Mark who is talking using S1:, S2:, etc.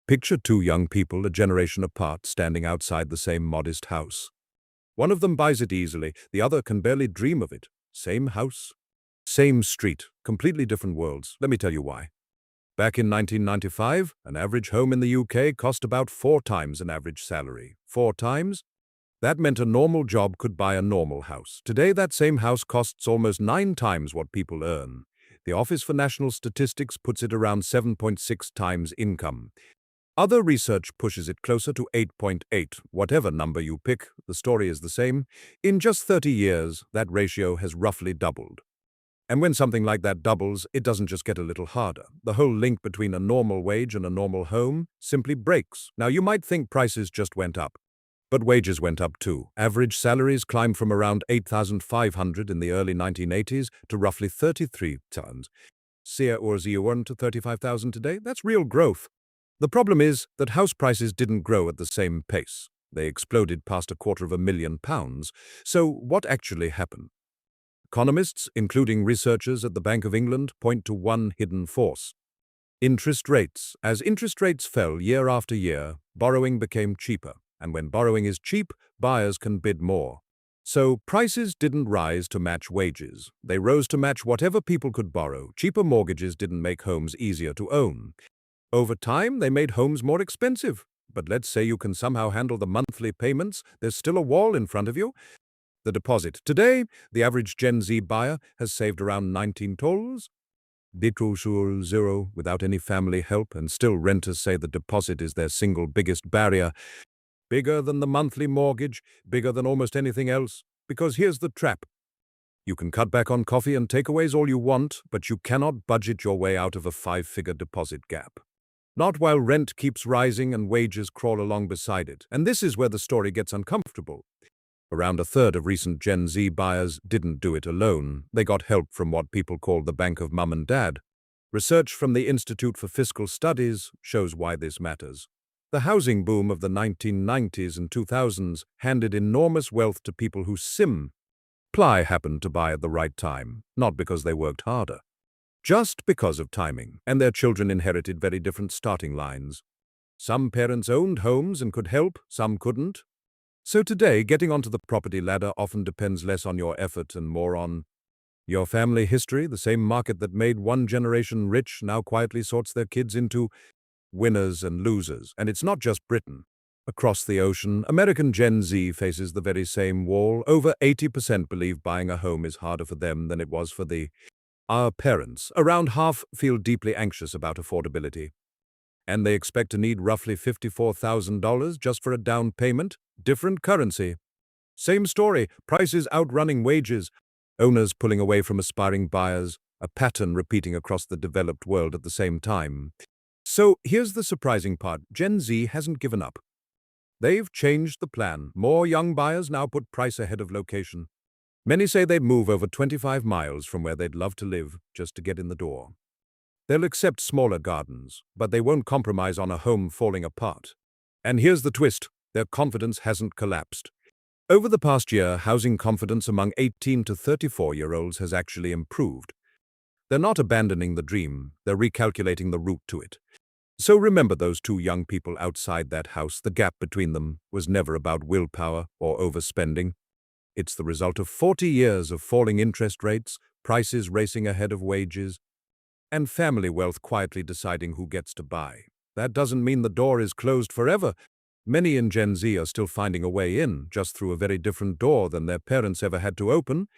S1: Picture two young people a generation apart standing outside the same modest house. One of them buys it easily, the other can barely dream of it. Same house, same street, completely different worlds. Let me tell you why. Back in 1995, an average home in the UK cost about 4 times an average salary. 4 times? That meant a normal job could buy a normal house. Today, that same house costs almost 9 times what people earn. The Office for National Statistics puts it around 7.6 times income. Other research pushes it closer to 8.8. Whatever number you pick, the story is the same. In just 30 years, that ratio has roughly doubled. And when something like that doubles, it doesn't just get a little harder. The whole link between a normal wage and a normal home simply breaks. Now, you might think prices just went up, but wages went up too. Average salaries climbed from around 8,500 in the early 1980s to roughly 33,000. To 35,000 today. That's real growth. The problem is that house prices didn't grow at the same pace. They exploded past £250,000. So what actually happened? Economists, including researchers at the Bank of England, point to one hidden force: interest rates. As interest rates fell year after year, borrowing became cheaper. And when borrowing is cheap, buyers can bid more. So prices didn't rise to match wages. They rose to match whatever people could borrow. Cheaper mortgages didn't make homes easier to own. Over time, they made homes more expensive. But let's say you can somehow handle the monthly payments, there's still a wall in front of you. The deposit. Today, the average Gen Z buyer has saved around $19 zero without any family help, and still renters say the deposit is their single biggest barrier. Bigger than the monthly mortgage, bigger than almost anything else. Because here's the trap. You can cut back on coffee and takeaways all you want, but you cannot budget your way out of a 5-figure deposit gap. Not while rent keeps rising and wages crawl along beside it. And this is where the story gets uncomfortable. Around a third of recent Gen Z buyers didn't do it alone. They got help from what people call the bank of mum and dad. Research from the Institute for Fiscal Studies shows why this matters. The housing boom of the 1990s and 2000s handed enormous wealth to people who simply happened to buy at the right time, not because they worked harder. Just because of timing, and their children inherited very different starting lines. Some parents owned homes and could help, some couldn't. So today, getting onto the property ladder often depends less on your effort and more on your family history. The same market that made one generation rich now quietly sorts their kids into winners and losers. And it's not just Britain. Across the ocean, American Gen Z faces the very same wall. Over 80% believe buying a home is harder for them than it was for our parents. Around half feel deeply anxious about affordability. And they expect to need roughly $54,000 just for a down payment. Different currency. Same story, prices outrunning wages, owners pulling away from aspiring buyers, a pattern repeating across the developed world at the same time. So here's the surprising part. Gen Z hasn't given up. They've changed the plan. More young buyers now put price ahead of location. Many say they'd move over 25 miles from where they'd love to live just to get in the door. They'll accept smaller gardens, but they won't compromise on a home falling apart. And here's the twist. Their confidence hasn't collapsed. Over the past year, housing confidence among 18 to 34-year-olds has actually improved. They're not abandoning the dream, they're recalculating the route to it. So remember those two young people outside that house. The gap between them was never about willpower or overspending. It's the result of 40 years of falling interest rates, prices racing ahead of wages, and family wealth quietly deciding who gets to buy. That doesn't mean the door is closed forever. Many in Gen Z are still finding a way in, just through a very different door than their parents ever had to open.